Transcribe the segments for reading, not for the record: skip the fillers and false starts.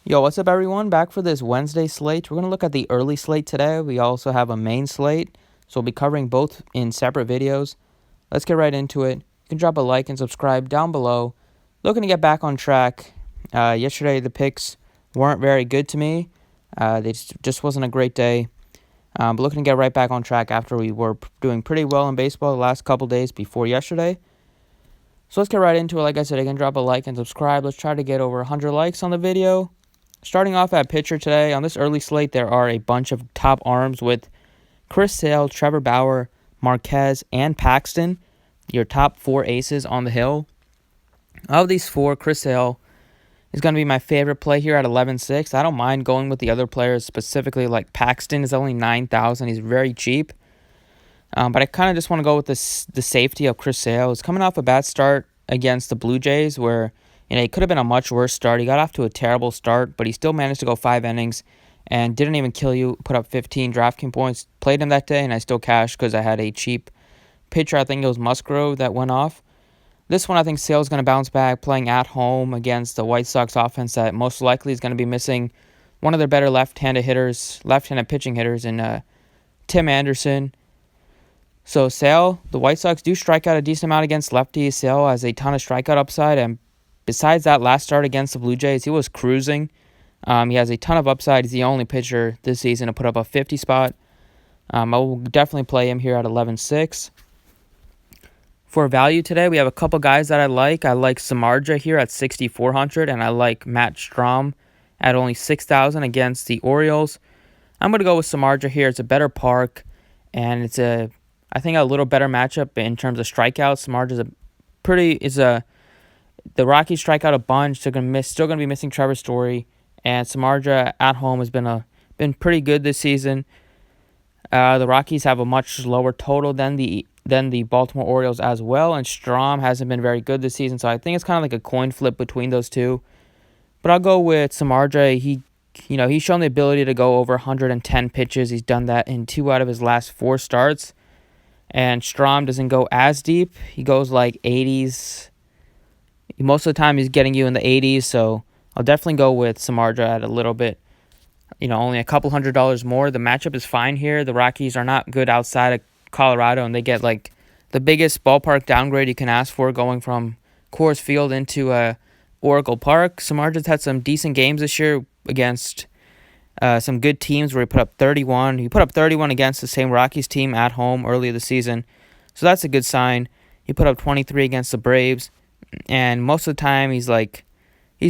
Yo, what's up, everyone? Back for this Wednesday slate. We're going to look at the early slate today. We also have a main slate, so we'll be covering both in separate videos. Let's get right into it. You can drop a like and subscribe down below. Looking to get back on track. Yesterday, the picks weren't very good to me. They just wasn't a great day. But looking to get right back on track after we were doing pretty well in baseball the last couple days before yesterday. So let's get right into it. Like I said, you can drop a like and subscribe. Let's try to get over 100 likes on the video. Starting off at pitcher today, on this early slate, there are a bunch of top arms with Chris Sale, Trevor Bauer, Marquez, and Paxton, your top four aces on the hill. Of these four, Chris Sale is going to be my favorite play here at 11.6. I don't mind going with the other players, specifically like Paxton is only $9,000. He's very cheap. But I kind of just want to go with the safety of Chris Sale. He's coming off a bad start against the Blue Jays where it could have been a much worse start. He got off to a terrible start, but he still managed to go 5 innings and didn't even kill you, put up 15 Draftkings points. Played him that day, and I still cashed because I had a cheap pitcher. I think it was Musgrove that went off. This one, I think Sale's going to bounce back, playing at home against the White Sox offense that most likely is going to be missing one of their better left-handed pitching hitters in Tim Anderson. So Sale, the White Sox do strike out a decent amount against lefties. Sale has a ton of strikeout upside, and besides that last start against the Blue Jays, he was cruising. He has a ton of upside. He's the only pitcher this season to put up a 50 spot. I will definitely play him here at 11.6. For value today, we have a couple guys that I like. I like Samardzija here at 6,400, and I like Matt Strahm at only 6,000 against the Orioles. I'm going to go with Samardzija here. It's a better park, and it's I think a little better matchup in terms of strikeouts. Samardzija the Rockies strike out a bunch. They're still gonna be missing Trevor Story, and Samardzija at home has been pretty good this season. The Rockies have a much lower total than the Baltimore Orioles as well, and Strahm hasn't been very good this season. So I think it's kind of like a coin flip between those two. But I'll go with Samardzija. He's shown the ability to go over 110 pitches. He's done that in 2 out of his last 4 starts. And Strahm doesn't go as deep. He goes like 80s. Most of the time he's getting you in the 80s, so I'll definitely go with Samardzija at a little bit, only a couple $100 more. The matchup is fine here. The Rockies are not good outside of Colorado, and they get like the biggest ballpark downgrade you can ask for, going from Coors Field into Oracle Park. Samardzija's had some decent games this year against some good teams where he put up 31. He put up 31 against the same Rockies team at home earlier this season, so that's a good sign. He put up 23 against the Braves, and most of the time he's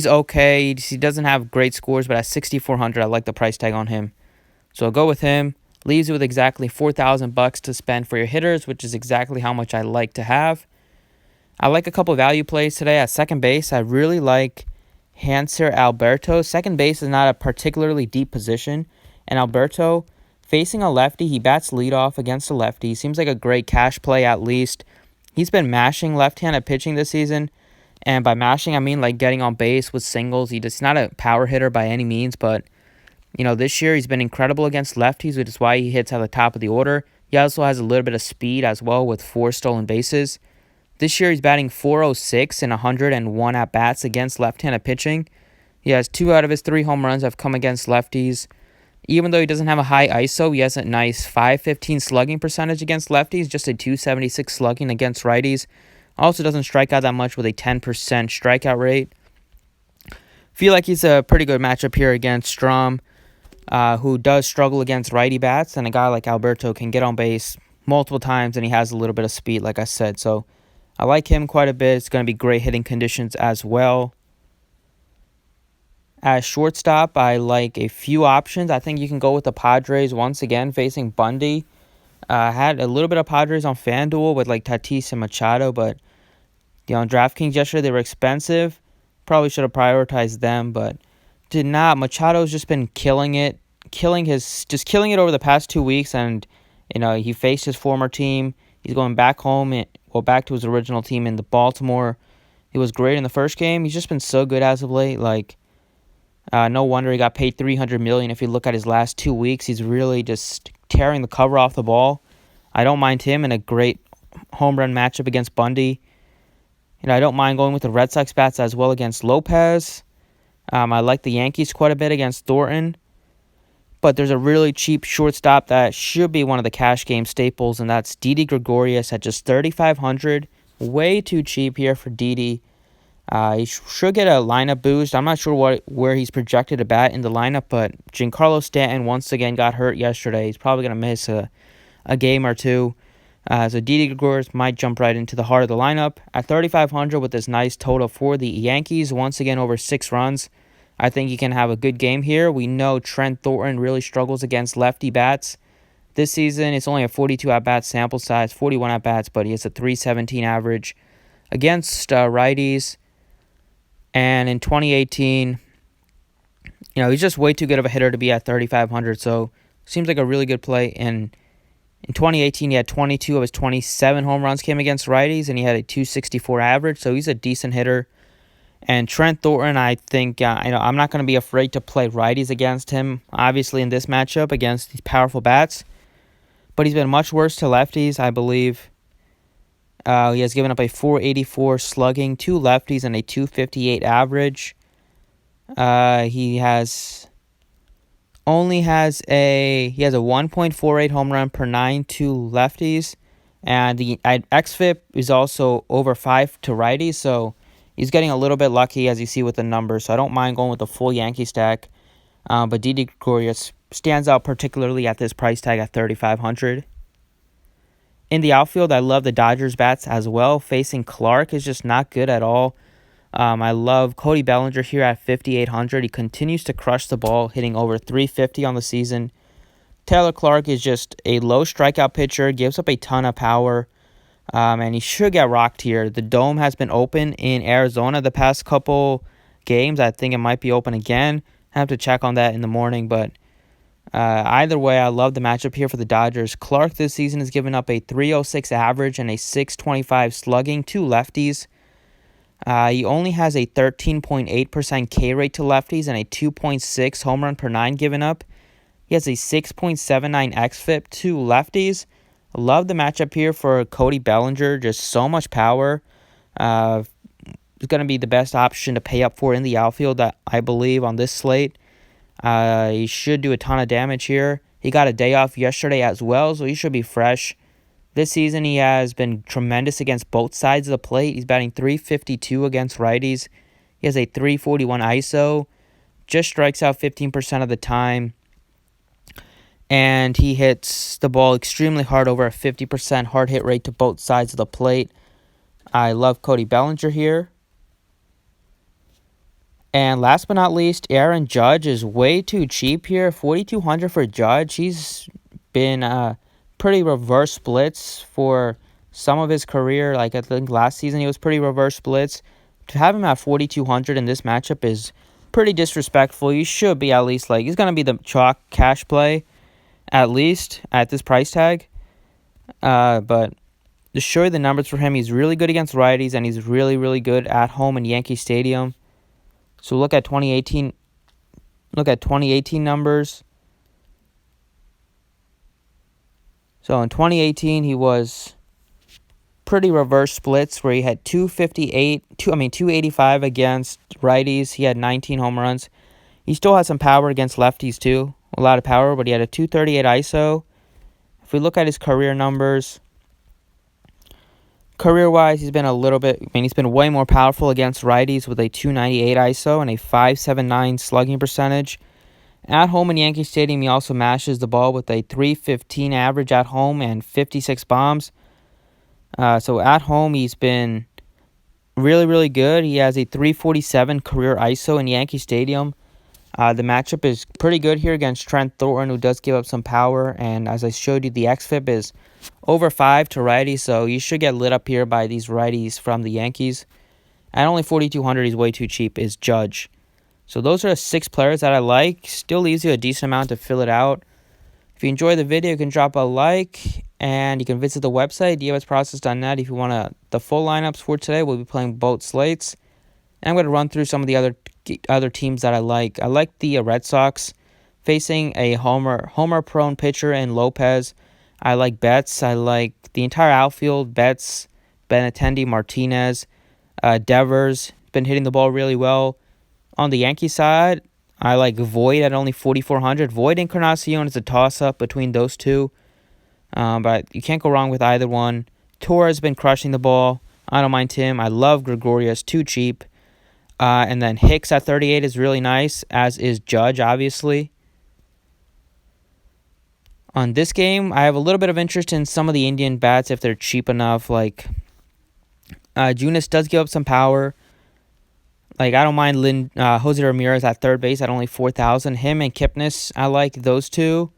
okay. He doesn't have great scores, but at 6,400, I like the price tag on him. So I'll go with him. Leaves you with exactly $4,000 to spend for your hitters, which is exactly how much I like to have. I like a couple value plays today at second base. I really like Hanser Alberto. Second base is not a particularly deep position, and Alberto, facing a lefty, he bats leadoff against a lefty. Seems like a great cash play at least. He's been mashing left-handed pitching this season, and by mashing I mean like getting on base with singles. He's not a power hitter by any means, but this year he's been incredible against lefties, which is why he hits at the top of the order. He also has a little bit of speed as well with 4 stolen bases. This year he's batting .406 in 101 at-bats against left-handed pitching. He has 2 out of his 3 home runs have come against lefties. Even though he doesn't have a high ISO, he has a nice .515 slugging percentage against lefties, just a .276 slugging against righties. Also doesn't strike out that much with a 10% strikeout rate. Feel like he's a pretty good matchup here against Strahm, who does struggle against righty bats, and a guy like Alberto can get on base multiple times, and he has a little bit of speed, like I said. So I like him quite a bit. It's going to be great hitting conditions as well. As shortstop, I like a few options. I think you can go with the Padres once again, facing Bundy. Had a little bit of Padres on FanDuel with like Tatis and Machado, but on Draftkings yesterday they were expensive. Probably should have prioritized them, but did not. Machado's just been killing it over the past 2 weeks, and he faced his former team. He's going back home, back to his original team in the Baltimore. He was great in the first game. He's just been so good as of late. No wonder he got paid $300 million. If you look at his last 2 weeks, he's really just tearing the cover off the ball. I don't mind him in a great home run matchup against Bundy. I don't mind going with the Red Sox bats as well against Lopez. I like the Yankees quite a bit against Thornton. But there's a really cheap shortstop that should be one of the cash game staples, and that's Didi Gregorius at just 3,500. Way too cheap here for Didi. He should get a lineup boost. I'm not sure where he's projected to bat in the lineup, but Giancarlo Stanton once again got hurt yesterday. He's probably going to miss a game or two. So Didi Gregorius might jump right into the heart of the lineup. At 3,500 with this nice total for the Yankees, once again over 6 runs. I think he can have a good game here. We know Trent Thornton really struggles against lefty bats. This season, it's only a 42 at-bat sample size, 41 at-bats, but he has a 317 average against righties. And in 2018, he's just way too good of a hitter to be at 3,500, so seems like a really good play. And in 2018, he had 22 of his 27 home runs came against righties, and he had a 264 average, so he's a decent hitter. And Trent Thornton, I think, I'm not going to be afraid to play righties against him, obviously, in this matchup against these powerful bats. But he's been much worse to lefties, I believe. He has given up a 484 slugging to lefties and a 258 average. He has a 1.48 home run per 9 to lefties. And the xFIP is also over 5 to righties, so he's getting a little bit lucky, as you see with the numbers, so I don't mind going with the full Yankee stack. But Didi Gregorius stands out particularly at this price tag at 3,500. In the outfield, I love the Dodgers bats as well. Facing Clark is just not good at all. I love Cody Bellinger here at 5,800. He continues to crush the ball, hitting over 350 on the season. Taylor Clark is just a low strikeout pitcher, gives up a ton of power. And he should get rocked here. The dome has been open in Arizona the past couple games. I think it might be open again. I have to check on that in the morning. But either way, I love the matchup here for the Dodgers. Clark this season has given up a 306 average and a 625 slugging to lefties. He only has a 13.8% K rate to lefties and a 2.6 home run per 9 given up. He has a 6.79 xFIP to lefties. Love the matchup here for Cody Bellinger. Just so much power. It's going to be the best option to pay up for in the outfield, I believe, on this slate. He should do a ton of damage here. He got a day off yesterday as well, so he should be fresh. This season, he has been tremendous against both sides of the plate. He's batting .352 against righties. He has a .341 ISO. Just strikes out 15% of the time. And he hits the ball extremely hard, over a 50% hard hit rate to both sides of the plate. I love Cody Bellinger here. And last but not least, Aaron Judge is way too cheap here. 4,200 for Judge. He's been pretty reverse splits for some of his career. Like I think last season he was pretty reverse splits. To have him at 4,200 in this matchup is pretty disrespectful. You should be at least he's going to be the chalk cash play, at least at this price tag. But to show you the numbers for him, he's really good against righties, and he's really, really good at home in Yankee Stadium. So look at 2018 numbers. So in 2018, he was pretty reverse splits where he had 285 against righties. He had 19 home runs. He still had some power against lefties too. A lot of power, but he had a 238 ISO. If we look at his career numbers, career-wise, he's been way more powerful against righties with a 298 ISO and a 579 slugging percentage. At home in Yankee Stadium, he also mashes the ball with a 315 average at home and 56 bombs. So at home, he's been really, really good. He has a 347 career ISO in Yankee Stadium. The matchup is pretty good here against Trent Thornton, who does give up some power. And as I showed you, the xFIP is over 5 to righties, so you should get lit up here by these righties from the Yankees. At only 4,200, he's way too cheap, is Judge. So those are the 6 players that I like. Still leaves you a decent amount to fill it out. If you enjoyed the video, you can drop a like, and you can visit the website, dfsprocess.net, if you want the full lineups for today. We'll be playing both slates. And I'm going to run through some of the other teams that I like. I like the Red Sox facing a homer-prone pitcher in Lopez. I like Betts. I like the entire outfield. Betts, Benintendi, Martinez, Devers. Been hitting the ball really well. On the Yankee side, I like Voit at only 4,400. Voit and Encarnacion is a toss-up between those two. But you can't go wrong with either one. Torres has been crushing the ball. I don't mind him. I love Gregorius, too cheap. And then Hicks at 38 is really nice, as is Judge, obviously. On this game, I have a little bit of interest in some of the Indian bats if they're cheap enough. Like, Junis does give up some power. Like, I don't mind Jose Ramirez at third base at only 4,000. Him and Kipnis, I like those two.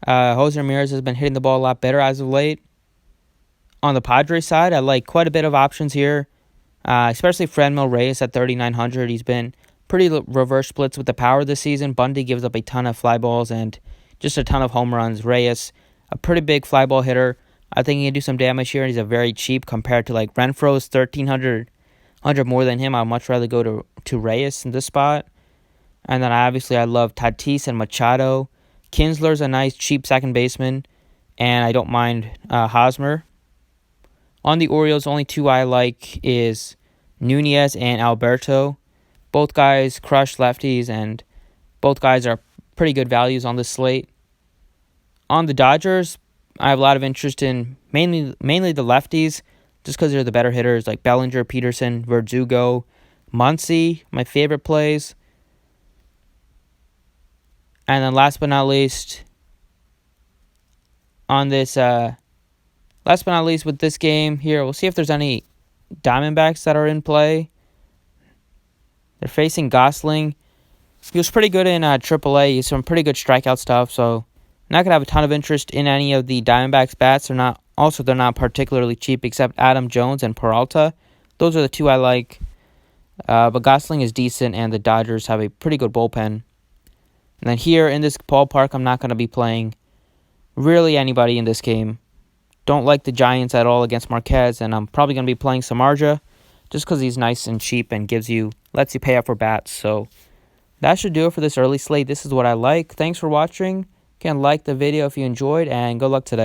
Jose Ramirez has been hitting the ball a lot better as of late. On the Padres side, I like quite a bit of options here, especially Franmil Reyes at 3,900. He's been pretty reverse splits with the power this season. Bundy gives up a ton of fly balls and just a ton of home runs. Reyes, a pretty big fly ball hitter. I think he can do some damage here, and he's a very cheap compared to like Renfro's 1,300 more than him. I'd much rather go to Reyes in this spot. And then I love Tatis and Machado. Kinsler's a nice cheap second baseman, and I don't mind Hosmer. On the Orioles, only two I like is Nunez and Alberto. Both guys crush lefties, and both guys are pretty good values on this slate. On the Dodgers, I have a lot of interest in mainly the lefties, just because they're the better hitters, like Bellinger, Peterson, Verdugo, Muncy, my favorite plays. And then last but not least, with this game here, we'll see if there's any Diamondbacks that are in play. They're facing Gosling. He was pretty good in AAA. He's some pretty good strikeout stuff, so not going to have a ton of interest in any of the Diamondbacks bats. They're not particularly cheap, except Adam Jones and Peralta. Those are the two I like. But Gosling is decent, and the Dodgers have a pretty good bullpen. And then here in this ballpark, I'm not going to be playing really anybody in this game. Don't like the Giants at all against Marquez, and I'm probably going to be playing Samardzija just because he's nice and cheap and lets you pay up for bats. So that should do it for this early slate. This is what I like. Thanks for watching. You can like the video if you enjoyed, and good luck today.